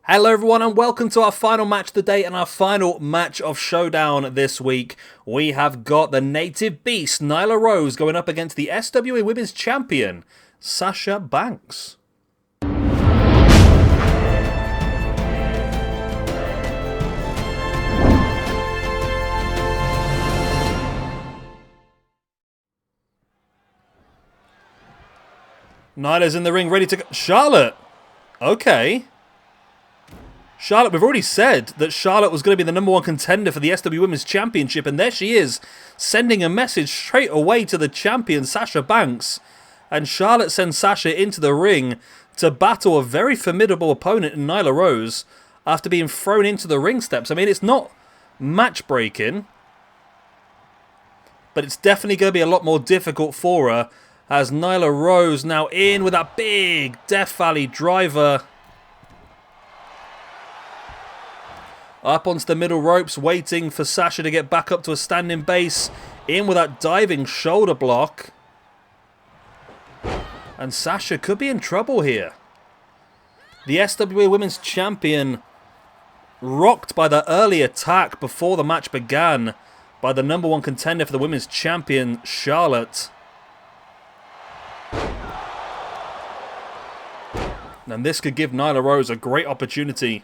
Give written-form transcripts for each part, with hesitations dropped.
Hello everyone and welcome to our final match of the day and our final match of Showdown this week. We have got the native beast Nyla Rose going up against the SWA Women's Champion Sasha Banks. Nyla's in the ring ready to go. Charlotte! Okay. Charlotte, we've already said that Charlotte was going to be the #1 contender for the SW Women's Championship, and there she is, sending a message straight away to the champion, Sasha Banks. And Charlotte sends Sasha into the ring to battle a very formidable opponent in Nyla Rose after being thrown into the ring steps. I mean, it's not match-breaking, but it's definitely going to be a lot more difficult for her, as Nyla Rose now in with that big Death Valley driver. Up onto the middle ropes, waiting for Sasha to get back up to a standing base. In with that diving shoulder block. And Sasha could be in trouble here. The SWA Women's Champion rocked by the early attack before the match began by the #1 contender for the Women's Champion, Charlotte. And this could give Nyla Rose a great opportunity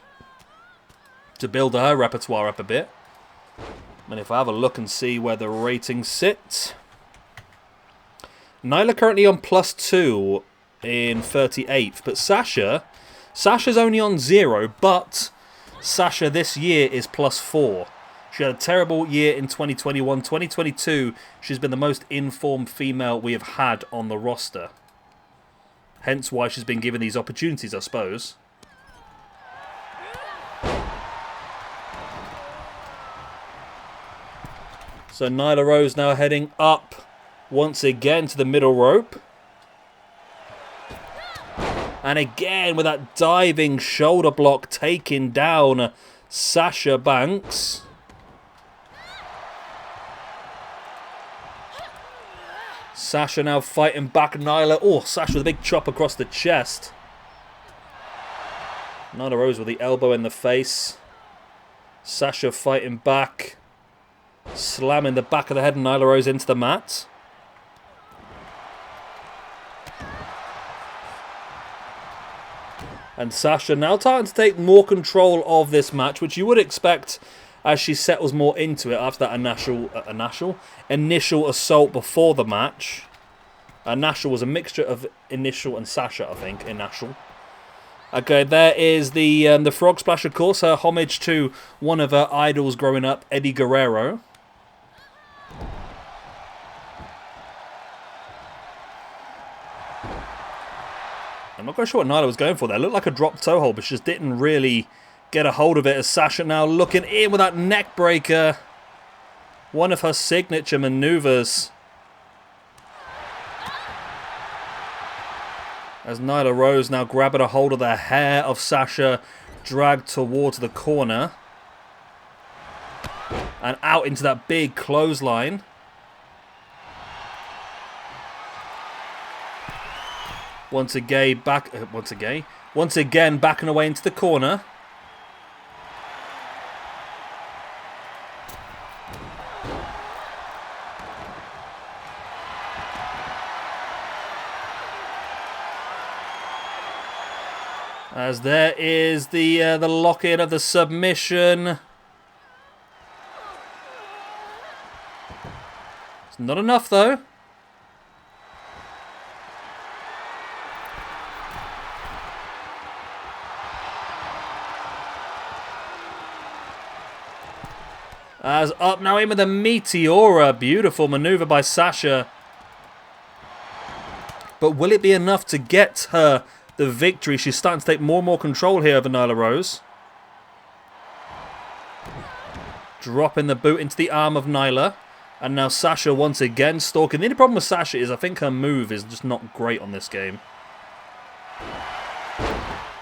to build her repertoire up a bit. And if I have a look and see where the ratings sit, Nyla currently on +2 in 38th, but Sasha's only on 0, but Sasha this year is +4. She had a terrible year in 2021. 2022, she's been the most informed female we have had on the roster. Hence why she's been given these opportunities, I suppose. So Nyla Rose now heading up once again to the middle rope. And again with that diving shoulder block taking down Sasha Banks. Sasha now fighting back Nyla. Oh, Sasha with a big chop across the chest. Nyla Rose with the elbow in the face. Sasha fighting back. Slamming the back of the head of Nyla Rose into the mat. And Sasha now starting to take more control of this match, which you would expect as she settles more into it after that initial assault before the match. Initial was a mixture of Initial and Sasha, I think. Initial. Okay, there is the frog splash, of course, her homage to one of her idols growing up, Eddie Guerrero. I'm not quite sure what Nyla was going for there. It looked like a drop toe hold, but she just didn't really get a hold of it, as Sasha now looking in with that neck breaker. One of her signature maneuvers. As Nyla Rose now grabbing a hold of the hair of Sasha, dragged towards the corner. And out into that big clothesline. Once again backing away into the corner. As there is the lock-in of the submission. It's not enough though. As up now in with the Meteora. Beautiful maneuver by Sasha. But will it be enough to get her the victory? She's starting to take more and more control here over Nyla Rose. Dropping the boot into the arm of Nyla. And now Sasha once again stalking. The only problem with Sasha is I think her move is just not great on this game.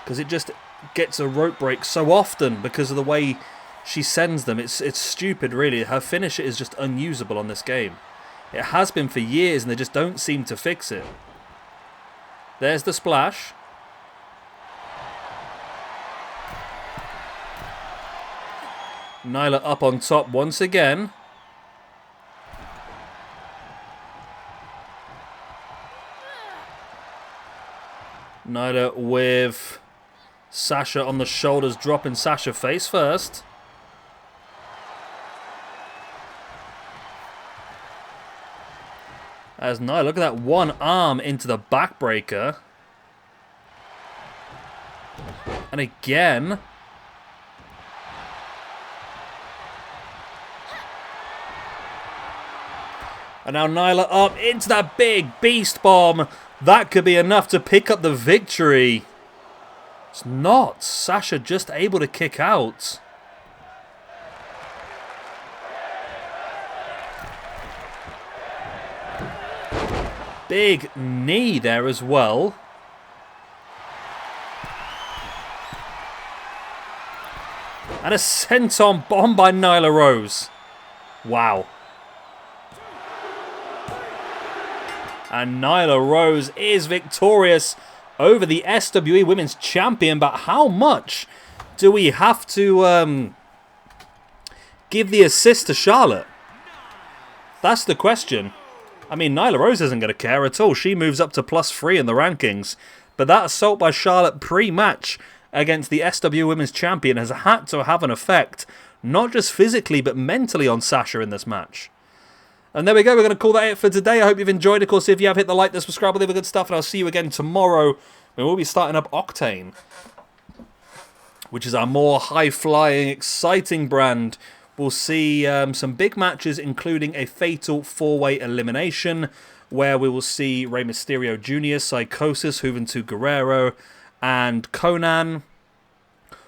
Because it just gets a rope break so often because of the way she sends them. It's stupid, really. Her finisher is just unusable on this game. It has been for years, and they just don't seem to fix it. There's the splash. Nyla up on top once again. Nyla with Sasha on the shoulders, dropping Sasha face first. As Nyla, look at that one arm into the backbreaker. And again. And now Nyla up into that big beast bomb. That could be enough to pick up the victory. It's not. Sasha just able to kick out. Big knee there as well. And a senton bomb by Nyla Rose. Wow. And Nyla Rose is victorious over the SWE Women's Champion. But how much do we have to give the assist to Charlotte? That's the question. I mean, Nyla Rose isn't going to care at all. She moves up to +3 in the rankings. But that assault by Charlotte pre-match against the SW Women's Champion has had to have an effect, not just physically, but mentally on Sasha in this match. And there we go. We're going to call that it for today. I hope you've enjoyed. Of course, if you have, hit the like, the subscribe, all the other good stuff. And I'll see you again tomorrow when we'll be starting up Octane, which is our more high-flying, exciting brand. We'll see some big matches, including a fatal 4-way elimination, where we will see Rey Mysterio Jr., Psychosis, Juventud Guerrero, and Conan.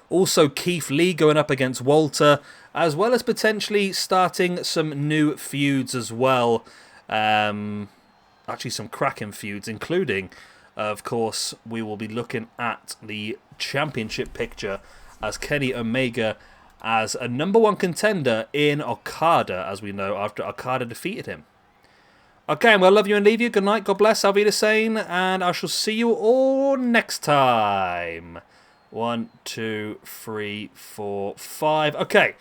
Also, Keith Lee going up against Walter, as well as potentially starting some new feuds as well. Actually, some cracking feuds, including, of course, we will be looking at the championship picture as Kenny Omega as a #1 contender in Okada, as we know, after Okada defeated him. Okay, well, I love you and leave you. Good night, God bless, Auf Wiedersehen, and I shall see you all next time. 1, 2, 3, 4, 5. Okay,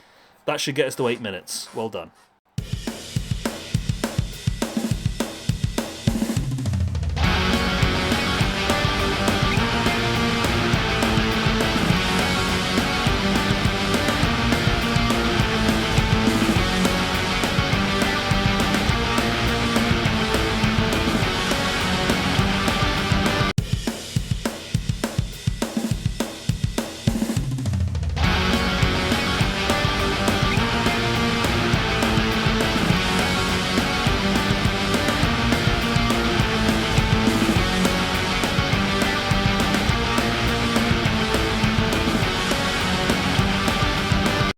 that should get us to 8 minutes. Well done.